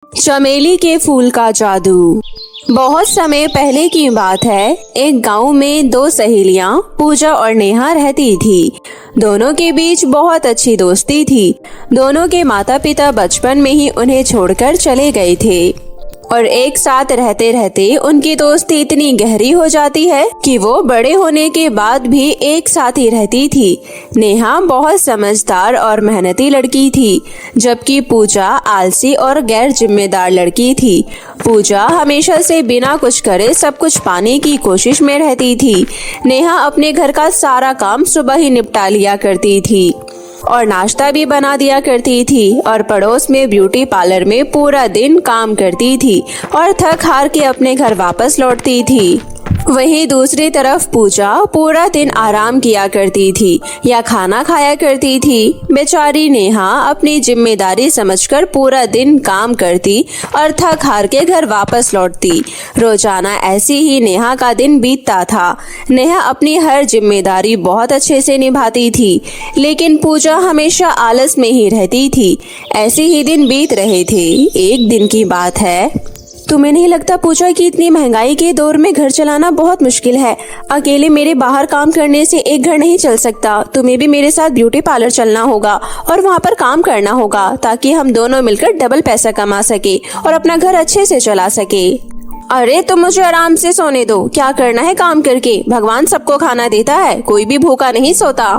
चमेली के फूल का जादू। बहुत समय पहले की बात है। एक गांव में दो सहेलियां पूजा और नेहा रहती थी। दोनों के बीच बहुत अच्छी दोस्ती थी। दोनों के माता पिता बचपन में ही उन्हें छोड़कर चले गए थे और एक साथ रहते रहते उनकी दोस्ती इतनी गहरी हो जाती है कि वो बड़े होने के बाद भी एक साथ ही रहती थी। नेहा बहुत समझदार और मेहनती लड़की थी, जबकि पूजा आलसी और गैर जिम्मेदार लड़की थी। पूजा हमेशा से बिना कुछ करे सब कुछ पाने की कोशिश में रहती थी। नेहा अपने घर का सारा काम सुबह ही निपटा लिया करती थी और नाश्ता भी बना दिया करती थी और पड़ोस में ब्यूटी पार्लर में पूरा दिन काम करती थी और थक हार के अपने घर वापस लौटती थी। वहीं दूसरी तरफ पूजा पूरा दिन आराम किया करती थी या खाना खाया करती थी। बेचारी नेहा अपनी जिम्मेदारी समझकर पूरा दिन काम करती और थक हार के घर वापस लौटती। रोजाना ऐसी ही नेहा का दिन बीतता था। नेहा अपनी हर जिम्मेदारी बहुत अच्छे से निभाती थी, लेकिन पूजा हमेशा आलस में ही रहती थी। ऐसे ही दिन बीत रहे थे। एक दिन की बात है। तुम्हें नहीं लगता पूजा कि इतनी महंगाई के दौर में घर चलाना बहुत मुश्किल है? अकेले मेरे बाहर काम करने से एक घर नहीं चल सकता। तुम्हें भी मेरे साथ ब्यूटी पार्लर चलना होगा और वहाँ पर काम करना होगा, ताकि हम दोनों मिलकर डबल पैसा कमा सके और अपना घर अच्छे से चला सके। अरे तुम मुझे आराम से सोने दो। क्या करना है काम करके? भगवान सबको खाना देता है, कोई भी भूखा नहीं सोता।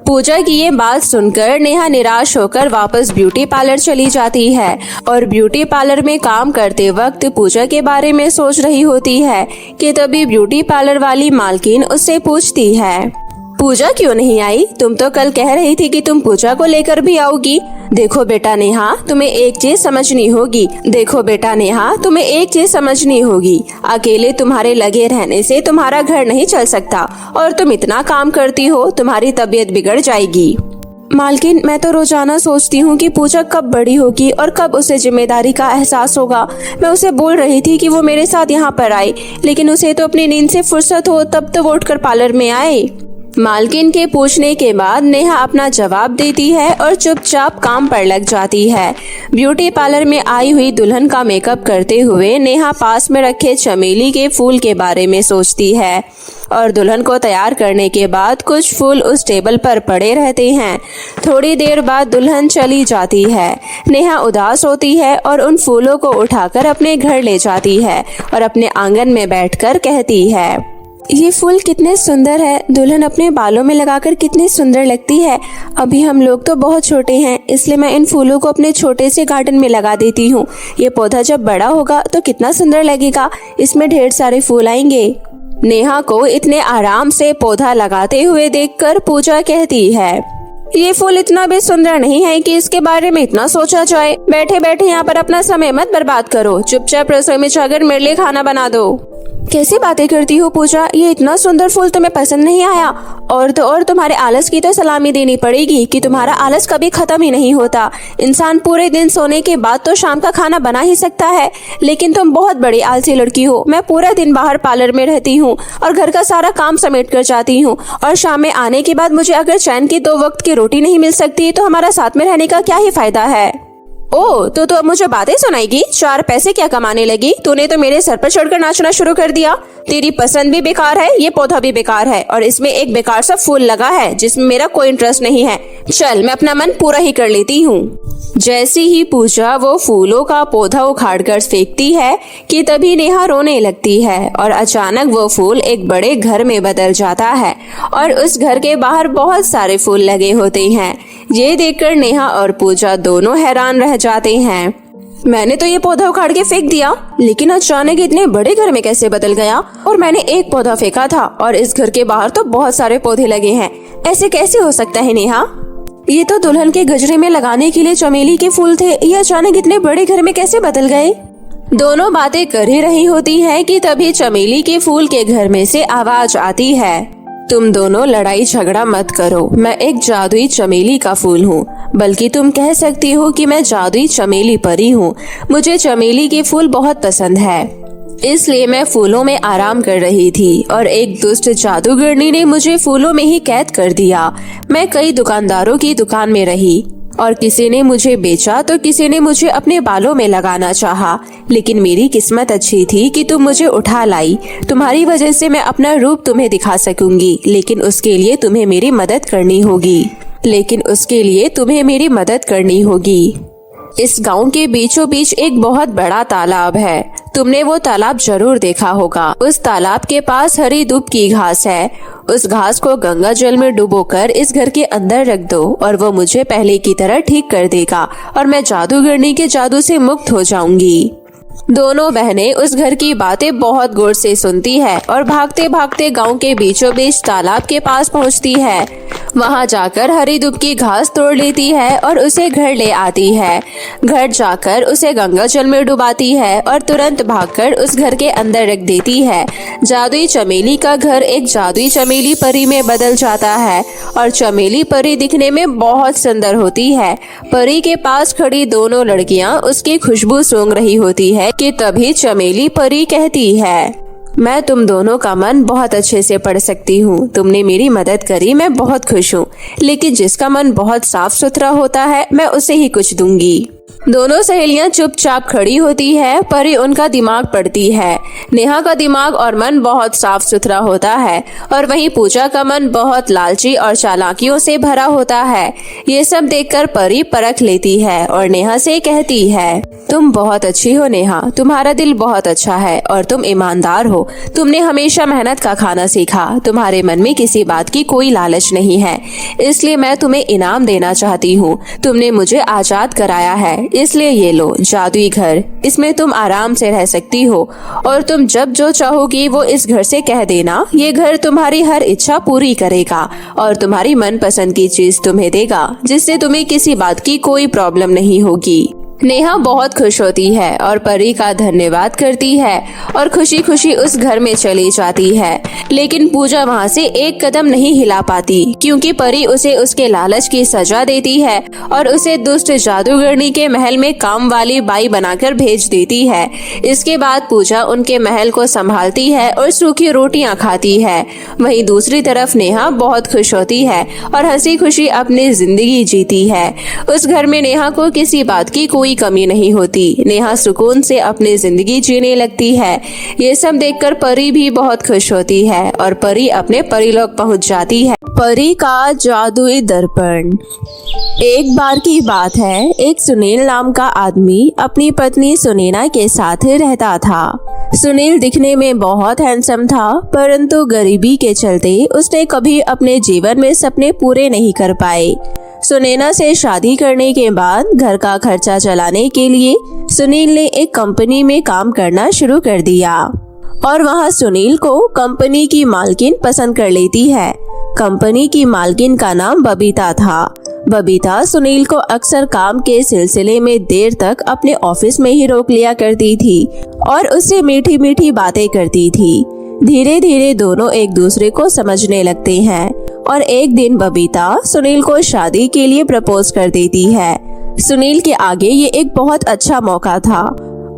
पूजा की ये बात सुनकर नेहा निराश होकर वापस ब्यूटी पार्लर चली जाती है और ब्यूटी पार्लर में काम करते वक्त पूजा के बारे में सोच रही होती है कि तभी ब्यूटी पार्लर वाली मालकिन उससे पूछती है, पूजा क्यों नहीं आई? तुम तो कल कह रही थी कि तुम पूजा को लेकर भी आओगी। देखो बेटा नेहा, तुम्हें एक चीज समझनी होगी। अकेले तुम्हारे लगे रहने से तुम्हारा घर नहीं चल सकता और तुम इतना काम करती हो, तुम्हारी तबीयत बिगड़ जाएगी। मालकिन, मैं तो रोजाना सोचती हूँ कि पूजा कब बड़ी होगी और कब उसे जिम्मेदारी का एहसास होगा। मैं उसे बोल रही थी कि वो मेरे साथ यहाँ पर आए, लेकिन उसे तो अपनी नींद से फुर्सत हो तब तो वो उठकर पार्लर में आए। मालकिन के पूछने के बाद नेहा अपना जवाब देती है और चुपचाप काम पर लग जाती है। ब्यूटी पार्लर में आई हुई दुल्हन का मेकअप करते हुए नेहा पास में रखे चमेली के फूल के बारे में सोचती है और दुल्हन को तैयार करने के बाद कुछ फूल उस टेबल पर पड़े रहते हैं। थोड़ी देर बाद दुल्हन चली जाती है। नेहा उदास होती है और उन फूलों को उठाकर अपने घर ले जाती है और अपने आंगन में बैठकर कहती है, ये फूल कितने सुंदर है। दुल्हन अपने बालों में लगाकर कितनी सुंदर लगती है। अभी हम लोग तो बहुत छोटे हैं, इसलिए मैं इन फूलों को अपने छोटे से गार्डन में लगा देती हूँ। ये पौधा जब बड़ा होगा तो कितना सुंदर लगेगा, इसमें ढेर सारे फूल आएंगे। नेहा को इतने आराम से पौधा लगाते हुए देखकर पूजा कहती है, ये फूल इतना भी सुंदर नहीं है कि इसके बारे में इतना सोचा जाए। बैठे बैठे यहाँ पर अपना समय मत बर्बाद करो, चुपचाप रसोई में जाकर मेरे लिए खाना बना दो। कैसी बातें करती हो पूजा, ये इतना सुंदर फूल तुम्हें पसंद नहीं आया? और तो और तुम्हारे आलस की तो सलामी देनी पड़ेगी कि तुम्हारा आलस कभी खत्म ही नहीं होता। इंसान पूरे दिन सोने के बाद तो शाम का खाना बना ही सकता है, लेकिन तुम बहुत बड़ी आलसी लड़की हो। मैं पूरा दिन बाहर पार्लर में रहती हूँ और घर का सारा काम समेट कर जाती हूँ, और शाम में आने के बाद मुझे अगर चैन की 2 वक्त की रोटी नहीं मिल सकती तो हमारा साथ में रहने का क्या ही फायदा है। ओ, तो अब मुझे बातें सुनाएगी? 4 पैसे क्या कमाने लगी? तूने तो मेरे सर पर चढ़कर नाचना शुरू कर दिया। तेरी पसंद भी बेकार है, ये पौधा भी बेकार है और इसमें एक बेकार सा फूल लगा है जिसमें मेरा कोई इंटरेस्ट नहीं है। चल, मैं अपना मन पूरा ही कर लेती हूँ। जैसी ही पूजा वो फूलों का पौधा उखाड़कर फेंकती है कि तभी नेहा रोने लगती है और अचानक वो फूल एक बड़े घर में बदल जाता है और उस घर के बाहर बहुत सारे फूल लगे होते हैं। ये देखकर नेहा और पूजा दोनों हैरान रह जाते हैं। मैंने तो ये पौधा उखाड़ के फेंक दिया, लेकिन अचानक इतने बड़े घर में कैसे बदल गया? और मैंने एक पौधा फेंका था और इस घर के बाहर तो बहुत सारे पौधे लगे हैं। ऐसे कैसे हो सकता है नेहा? ये तो दुल्हन के गजरे में लगाने के लिए चमेली के फूल थे, ये अचानक इतने बड़े घर में कैसे बदल गए? दोनों बातें कर ही रही होती है कि तभी चमेली के फूल के घर में से आवाज आती है, तुम दोनों लड़ाई झगड़ा मत करो। मैं एक जादुई चमेली का फूल हूँ, बल्कि तुम कह सकती हो कि मैं जादुई चमेली परी हूँ। मुझे चमेली के फूल बहुत पसंद है, इसलिए मैं फूलों में आराम कर रही थी और एक दुष्ट जादूगरनी ने मुझे फूलों में ही कैद कर दिया। मैं कई दुकानदारों की दुकान में रही, और किसी ने मुझे बेचा तो किसी ने मुझे अपने बालों में लगाना चाहा, लेकिन मेरी किस्मत अच्छी थी कि तुम मुझे उठा लाई। तुम्हारी वजह से मैं अपना रूप तुम्हें दिखा सकूंगी, लेकिन उसके लिए तुम्हें मेरी मदद करनी होगी। इस गांव के बीचों बीच एक बहुत बड़ा तालाब है। तुमने वो तालाब जरूर देखा होगा। उस तालाब के पास हरी दूब की घास है। उस घास को गंगा जल में डुबोकर इस घर के अंदर रख दो और वो मुझे पहले की तरह ठीक कर देगा और मैं जादूगरनी के जादू से मुक्त हो जाऊंगी। दोनों बहनें उस घर की बातें बहुत गौर से सुनती है और भागते भागते गांव के बीचों बीच तालाब के पास पहुंचती है। वहां जाकर हरी दूब की घास तोड़ लेती है और उसे घर ले आती है। घर जाकर उसे गंगा जल में डुबाती है और तुरंत भागकर उस घर के अंदर रख देती है। जादुई चमेली का घर एक जादुई चमेली परी में बदल जाता है और चमेली परी दिखने में बहुत सुंदर होती है। परी के पास खड़ी दोनों लड़कियां उसकी खुशबू सूंघ रही होती है कि तभी चमेली परी कहती है, मैं तुम दोनों का मन बहुत अच्छे से पढ़ सकती हूँ। तुमने मेरी मदद करी, मैं बहुत खुश हूँ, लेकिन जिसका मन बहुत साफ सुथरा होता है मैं उसे ही कुछ दूंगी। दोनों सहेलियां चुपचाप खड़ी होती है। परी उनका दिमाग पढ़ती है। नेहा का दिमाग और मन बहुत साफ सुथरा होता है और वहीं पूजा का मन बहुत लालची और चालाकियों से भरा होता है। ये सब देखकर परी परख लेती है और नेहा से कहती है, तुम बहुत अच्छी हो नेहा, तुम्हारा दिल बहुत अच्छा है और तुम ईमानदार हो। तुमने हमेशा मेहनत का खाना सीखा। तुम्हारे मन में किसी बात की कोई लालच नहीं है, इसलिए मैं तुम्हें इनाम देना चाहती हूँ। तुमने मुझे आजाद कराया है, इसलिए ये लो जादुई घर। इसमें तुम आराम से रह सकती हो और तुम जब जो चाहोगी वो इस घर से कह देना। ये घर तुम्हारी हर इच्छा पूरी करेगा और तुम्हारी मनपसंद की चीज तुम्हें देगा, जिससे तुम्हें किसी बात की कोई प्रॉब्लम नहीं होगी। नेहा बहुत खुश होती है और परी का धन्यवाद करती है और खुशी खुशी उस घर में चली जाती है। लेकिन पूजा वहाँ से एक कदम नहीं हिला पाती, क्योंकि परी उसे उसके लालच की सजा देती है और उसे दुष्ट जादूगरनी के महल में काम वाली बाई बनाकर भेज देती है। इसके बाद पूजा उनके महल को संभालती है और सूखी रोटियां खाती है। वहीं दूसरी तरफ नेहा बहुत खुश होती है और हंसी खुशी अपनी जिंदगी जीती है। उस घर में नेहा को किसी बात की कोई कमी नहीं होती। नेहा सुकून से अपनी जिंदगी जीने लगती है। ये सब देखकर परी भी बहुत खुश होती है और परी अपने परीलोक पहुंच जाती है। परी का जादुई दर्पण। एक बार की बात है, एक सुनील नाम का आदमी अपनी पत्नी सुनैना के साथ रहता था। सुनील दिखने में बहुत हैंडसम था, परंतु गरीबी के चलते उसने कभी अपने जीवन में सपने पूरे नहीं कर पाए। सुनैना से शादी करने के बाद घर का खर्चा चलाने के लिए सुनील ने एक कंपनी में काम करना शुरू कर दिया और वहाँ सुनील को कंपनी की मालकिन पसंद कर लेती है। कंपनी की मालकिन का नाम बबीता था। बबीता सुनील को अक्सर काम के सिलसिले में देर तक अपने ऑफिस में ही रोक लिया करती थी और उससे मीठी मीठी बातें करती थी। धीरे धीरे दोनों एक दूसरे को समझने लगते हैं और एक दिन बबीता सुनील को शादी के लिए प्रपोज कर देती है। सुनील के आगे ये एक बहुत अच्छा मौका था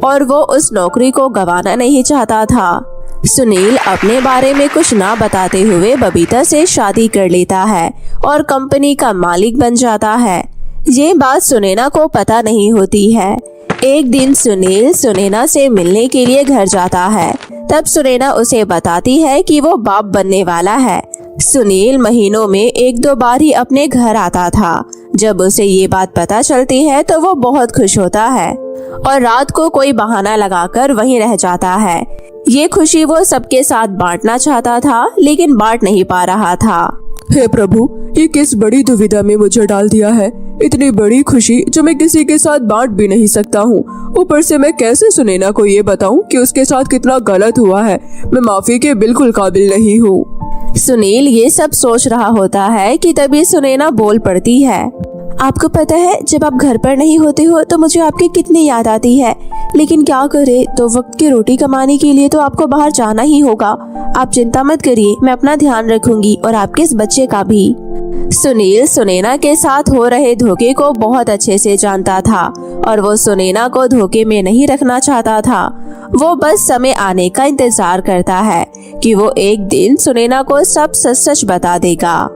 और वो उस नौकरी को गंवाना नहीं चाहता था। सुनील अपने बारे में कुछ ना बताते हुए बबीता से शादी कर लेता है और कंपनी का मालिक बन जाता है। ये बात सुनैना को पता नहीं होती है। एक दिन सुनील सुनैना से मिलने के लिए घर जाता है। तब सुनैना उसे बताती है कि वो बाप बनने वाला है। सुनील महीनों में एक दो बार ही अपने घर आता था। जब उसे ये बात पता चलती है तो वो बहुत खुश होता है और रात को कोई बहाना लगाकर वहीं रह जाता है। ये खुशी वो सबके साथ बांटना चाहता था, लेकिन बांट नहीं पा रहा था। हे प्रभु, ये किस बड़ी दुविधा में मुझे डाल दिया है। इतनी बड़ी खुशी जो मैं किसी के साथ बांट भी नहीं सकता हूँ। ऊपर से मैं कैसे सुनैना को ये बताऊं कि उसके साथ कितना गलत हुआ है। मैं माफी के बिल्कुल काबिल नहीं हूँ। सुनील ये सब सोच रहा होता है कि तभी सुनैना बोल पड़ती है। आपको पता है, जब आप घर पर नहीं होते हो तो मुझे आपकी कितनी याद आती है, लेकिन क्या करे, दो वक्त की रोटी कमाने के लिए तो आपको बाहर जाना ही होगा। आप चिंता मत करिए, मैं अपना ध्यान रखूंगी और आपके इस बच्चे का भी। सुनील सुनैना के साथ हो रहे धोखे को बहुत अच्छे से जानता था और वो सुनैना को धोखे में नहीं रखना चाहता था। वो बस समय आने का इंतजार करता है कि वो एक दिन सुनैना को सब सच सच बता देगा।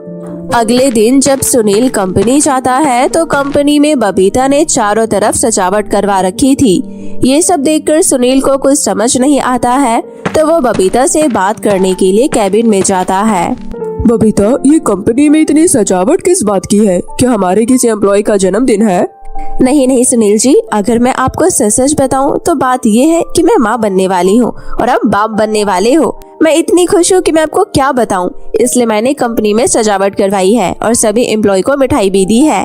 अगले दिन जब सुनील कंपनी जाता है तो कंपनी में बबीता ने चारों तरफ सजावट करवा रखी थी। ये सब देखकर सुनील को कुछ समझ नहीं आता है तो वो बबीता से बात करने के लिए कैबिन में जाता है। बबीता, ये कंपनी में इतनी सजावट किस बात की है? क्या हमारे किसी एम्प्लॉय का जन्मदिन है? नहीं नहीं सुनील जी, अगर मैं आपको सच सच बताऊं तो बात ये है कि मैं माँ बनने वाली हूँ और अब बाप बनने वाले हो। मैं इतनी खुश हूँ कि मैं आपको क्या बताऊं, इसलिए मैंने कंपनी में सजावट करवाई है और सभी एम्प्लॉय को मिठाई भी दी है।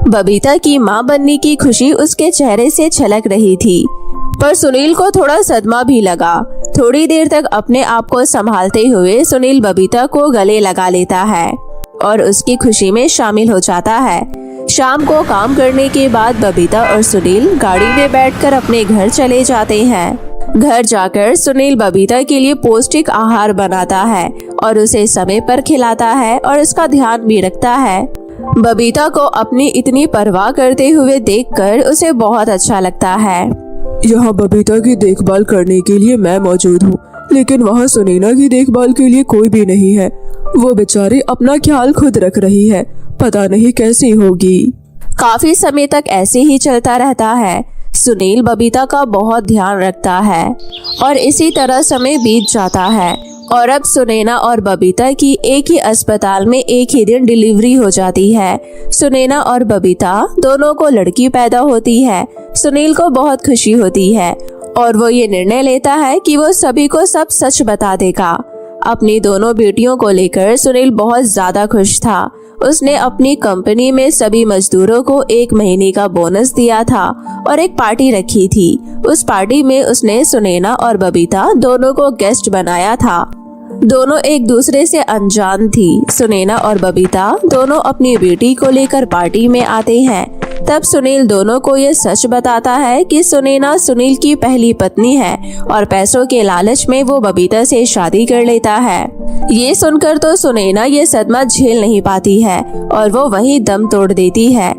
बबीता की माँ बनने की खुशी उसके चेहरे से छलक रही थी, पर सुनील को थोड़ा सदमा भी लगा। थोड़ी देर तक अपने आप को संभालते हुए सुनील बबीता को गले लगा लेता है और उसकी खुशी में शामिल हो जाता है। शाम को काम करने के बाद बबीता और सुनील गाड़ी में बैठकर अपने घर चले जाते हैं। घर जाकर सुनील बबीता के लिए पौष्टिक आहार बनाता है और उसे समय पर खिलाता है और उसका ध्यान भी रखता है। बबीता को अपनी इतनी परवाह करते हुए देखकर उसे बहुत अच्छा लगता है। यहाँ बबीता की देखभाल करने के लिए मैं मौजूद हूँ, लेकिन वहाँ सुनैना की देखभाल के लिए कोई भी नहीं है। वो बेचारी अपना ख्याल खुद रख रही है, पता नहीं कैसी होगी। काफी समय तक ऐसे ही चलता रहता है। सुनील बबीता का बहुत ध्यान रखता है और इसी तरह समय बीत जाता है और अब सुनैना और बबीता की एक ही अस्पताल में एक ही दिन डिलीवरी हो जाती है। सुनैना और बबीता दोनों को लड़की पैदा होती है। सुनील को बहुत खुशी होती है और वो ये निर्णय लेता है कि वो सभी को सब सच बता देगा। अपनी दोनों बेटियों को लेकर सुनील बहुत ज्यादा खुश था। उसने अपनी कंपनी में सभी मजदूरों को 1 महीने का बोनस दिया था और एक पार्टी रखी थी। उस पार्टी में उसने सुनैना और बबीता दोनों को गेस्ट बनाया था। दोनों एक दूसरे से अनजान थी। सुनैना और बबीता दोनों अपनी बेटी को लेकर पार्टी में आते हैं। तब सुनील दोनों को ये सच बताता है कि सुनैना सुनील की पहली पत्नी है और पैसों के लालच में वो बबीता से शादी कर लेता है। ये सुनकर तो सुनैना ये सदमा झेल नहीं पाती है और वो वहीं दम तोड़ देती है।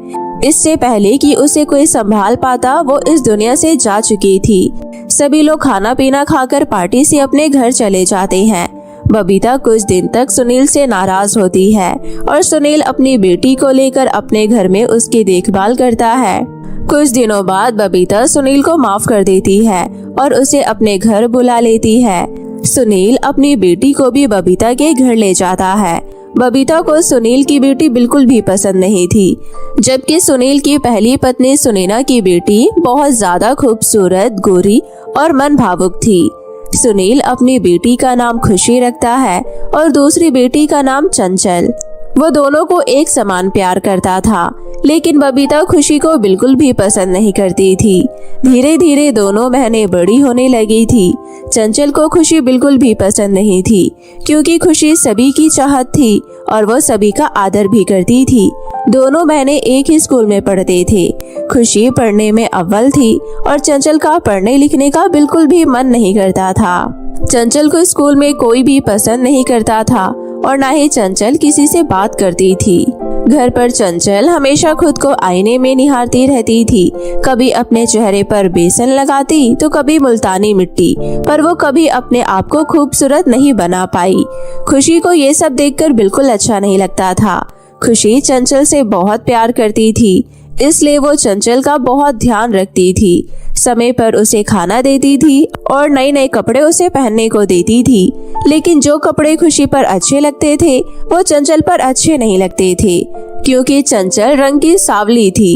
इससे पहले कि उसे कोई संभाल पाता वो इस दुनिया से जा चुकी थी। सभी लोग खाना पीना खाकर पार्टी से अपने घर चले जाते हैं। बबीता कुछ दिन तक सुनील से नाराज होती है और सुनील अपनी बेटी को लेकर अपने घर में उसकी देखभाल करता है। कुछ दिनों बाद बबीता सुनील को माफ कर देती है और उसे अपने घर बुला लेती है। सुनील अपनी बेटी को भी बबीता के घर ले जाता है। बबीता को सुनील की बेटी बिल्कुल भी पसंद नहीं थी, जबकि सुनील की पहली पत्नी सुनैना की बेटी बहुत ज्यादा खूबसूरत, गोरी और मन भावुक थी। सुनील अपनी बेटी का नाम खुशी रखता है और दूसरी बेटी का नाम चंचल। वो दोनों को एक समान प्यार करता था, लेकिन बबीता खुशी को बिल्कुल भी पसंद नहीं करती थी। धीरे धीरे दोनों बहनें बड़ी होने लगी थी। चंचल को खुशी बिल्कुल भी पसंद नहीं थी, क्योंकि खुशी सभी की चाहत थी और वो सभी का आदर भी करती थी। दोनों बहनें एक ही स्कूल में पढ़ते थे। खुशी पढ़ने में अव्वल थी और चंचल का पढ़ने लिखने का बिल्कुल भी मन नहीं करता था। चंचल को स्कूल में कोई भी पसंद नहीं करता था और ना ही चंचल किसी से बात करती थी। घर पर चंचल हमेशा खुद को आईने में निहारती रहती थी। कभी अपने चेहरे पर बेसन लगाती तो कभी मुल्तानी मिट्टी, पर वो कभी अपने आप को खूबसूरत नहीं बना पाई। खुशी को ये सब देखकर बिल्कुल अच्छा नहीं लगता था। खुशी चंचल से बहुत प्यार करती थी, इसलिए वो चंचल का बहुत ध्यान रखती थी। समय पर उसे खाना देती थी और नए नए कपड़े उसे पहनने को देती थी। लेकिन जो कपड़े खुशी पर अच्छे लगते थे वो चंचल पर अच्छे नहीं लगते थे, क्योंकि चंचल रंग की सांवली थी।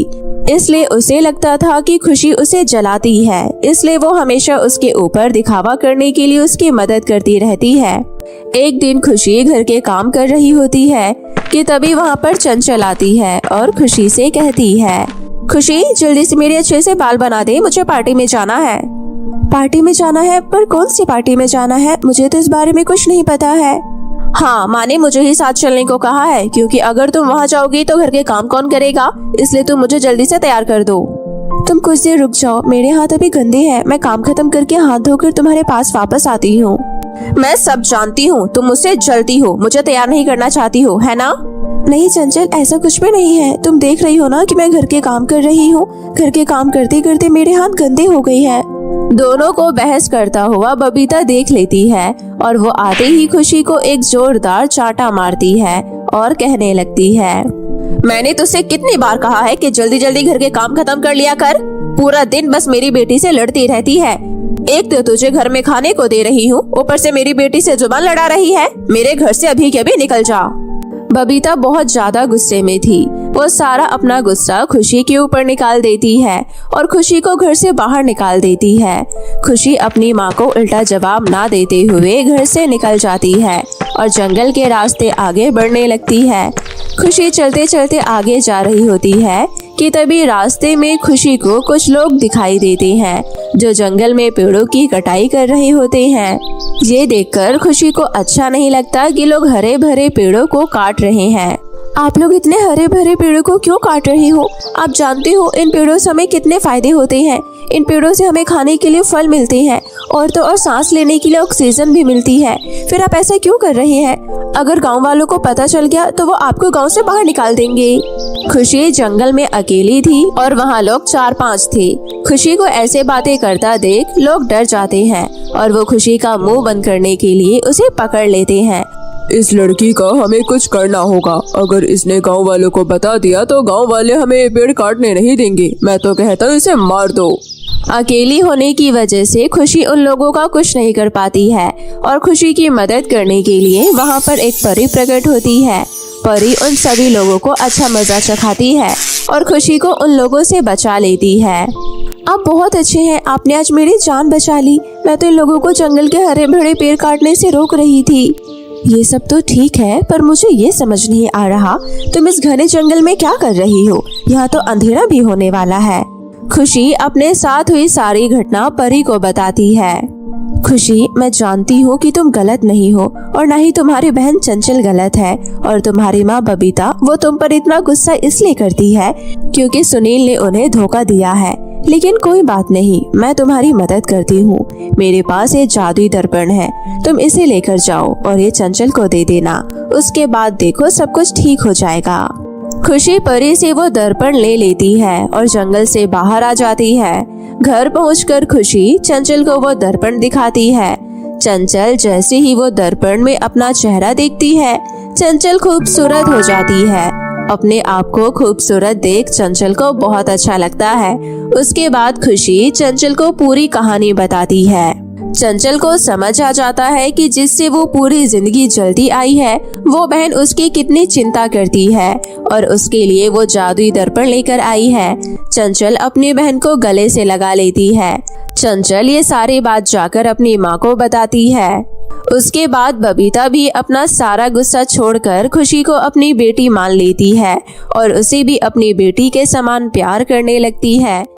इसलिए उसे लगता था कि खुशी उसे जलाती है, इसलिए वो हमेशा उसके ऊपर दिखावा करने के लिए उसकी मदद करती रहती है। एक दिन खुशी घर के काम कर रही होती है कि तभी वहाँ पर चंचल आती है और खुशी से कहती है, खुशी जल्दी से मेरे अच्छे से बाल बना दे, मुझे पार्टी में जाना है। पार्टी में जाना है? पर कौन सी पार्टी में जाना है? मुझे तो इस बारे में कुछ नहीं पता है। हाँ, माँ ने मुझे ही साथ चलने को कहा है, क्योंकि अगर तुम वहाँ जाओगी तो घर के काम कौन करेगा, इसलिए तुम मुझे जल्दी से तैयार कर दो। तुम कुछ देर रुक जाओ, मेरे हाथ अभी गंदे हैं। मैं काम खत्म करके हाथ धोकर तुम्हारे पास वापस आती हूँ। मैं सब जानती हूँ, तुम मुझसे जलती हो, मुझे तैयार नहीं करना चाहती हो, है ना? नहीं चंचल, ऐसा कुछ भी नहीं है। तुम देख रही हो ना कि मैं घर के काम कर रही हूँ। घर के काम करते करते मेरे हाथ गंदे हो गए हैं। दोनों को बहस करता हुआ बबीता देख लेती है और वो आते ही खुशी को एक जोरदार चांटा मारती है और कहने लगती है, मैंने तुझसे कितनी बार कहा है कि जल्दी जल्दी घर के काम खत्म कर लिया कर। पूरा दिन बस मेरी बेटी से लड़ती रहती है। एक तो तुझे घर में खाने को दे रही हूँ, ऊपर से मेरी बेटी से जुबान लड़ा रही है। मेरे घर से अभी के अभी निकल जा। बबीता बहुत ज्यादा गुस्से में थी। वो सारा अपना गुस्सा खुशी के ऊपर निकाल देती है और खुशी को घर से बाहर निकाल देती है। खुशी अपनी माँ को उल्टा जवाब ना देते हुए घर से निकल जाती है और जंगल के रास्ते आगे बढ़ने लगती है। खुशी चलते चलते आगे जा रही होती है कि तभी रास्ते में खुशी को कुछ लोग दिखाई देते हैं जो जंगल में पेड़ों की कटाई कर रहे होते हैं। ये देखकर खुशी को अच्छा नहीं लगता कि लोग हरे भरे पेड़ों को काट रहे हैं। आप लोग इतने हरे भरे पेड़ों को क्यों काट रहे हो? आप जानते हो इन पेड़ों से हमें कितने फायदे होते हैं। इन पेड़ों से हमें खाने के लिए फल मिलते हैं और तो और सांस लेने के लिए ऑक्सीजन भी मिलती है। फिर आप ऐसा क्यों कर रहे हैं? अगर गांव वालों को पता चल गया तो वो आपको गांव से बाहर निकाल देंगे। खुशी जंगल में अकेली थी और वहाँ लोग 4-5 थे। खुशी को ऐसे बातें करता देख लोग डर जाते हैं और वो खुशी का मुंह बंद करने के लिए उसे पकड़ लेते हैं। इस लड़की का हमें कुछ करना होगा। अगर इसने गांव वालों को बता दिया तो गांव वाले हमें ये पेड़ काटने नहीं देंगे। मैं तो कहता हूँ इसे मार दो। अकेली होने की वजह से खुशी उन लोगों का कुछ नहीं कर पाती है और खुशी की मदद करने के लिए वहाँ पर एक परी प्रकट होती है। परी उन सभी लोगों को अच्छा मजा चखाती है और खुशी को उन लोगों से बचा लेती है। आप बहुत अच्छे हैं, आपने आज मेरी जान बचा ली। मैं तो इन लोगों को जंगल के हरे भरे पेड़ काटने से रोक रही थी। ये सब तो ठीक है, पर मुझे ये समझ नहीं आ रहा तुम इस घने जंगल में क्या कर रही हो? यहाँ तो अंधेरा भी होने वाला है। खुशी अपने साथ हुई सारी घटना परी को बताती है। खुशी, मैं जानती हूँ कि तुम गलत नहीं हो और न ही तुम्हारी बहन चंचल गलत है और तुम्हारी माँ बबीता वो तुम पर इतना गुस्सा इसलिए करती है क्योंकि सुनील ने उन्हें धोखा दिया है। लेकिन कोई बात नहीं, मैं तुम्हारी मदद करती हूँ। मेरे पास ये जादुई दर्पण है, तुम इसे लेकर जाओ और ये चंचल को दे देना। उसके बाद देखो सब कुछ ठीक हो जाएगा। खुशी परी से वो दर्पण ले लेती है और जंगल से बाहर आ जाती है। घर पहुंचकर खुशी चंचल को वो दर्पण दिखाती है। चंचल जैसे ही वो दर्पण में अपना चेहरा देखती है, चंचल खूबसूरत हो जाती है। अपने आप को खूबसूरत देख चंचल को बहुत अच्छा लगता है। उसके बाद खुशी चंचल को पूरी कहानी बताती है। चंचल को समझ आ जाता है कि जिससे वो पूरी जिंदगी जलती आई है वो बहन उसकी कितनी चिंता करती है और उसके लिए वो जादुई दर्पण लेकर आई है। चंचल अपनी बहन को गले से लगा लेती है। चंचल ये सारी बात जाकर अपनी माँ को बताती है। उसके बाद बबीता भी अपना सारा गुस्सा छोड़कर खुशी को अपनी बेटी मान लेती है और उसे भी अपनी बेटी के समान प्यार करने लगती है।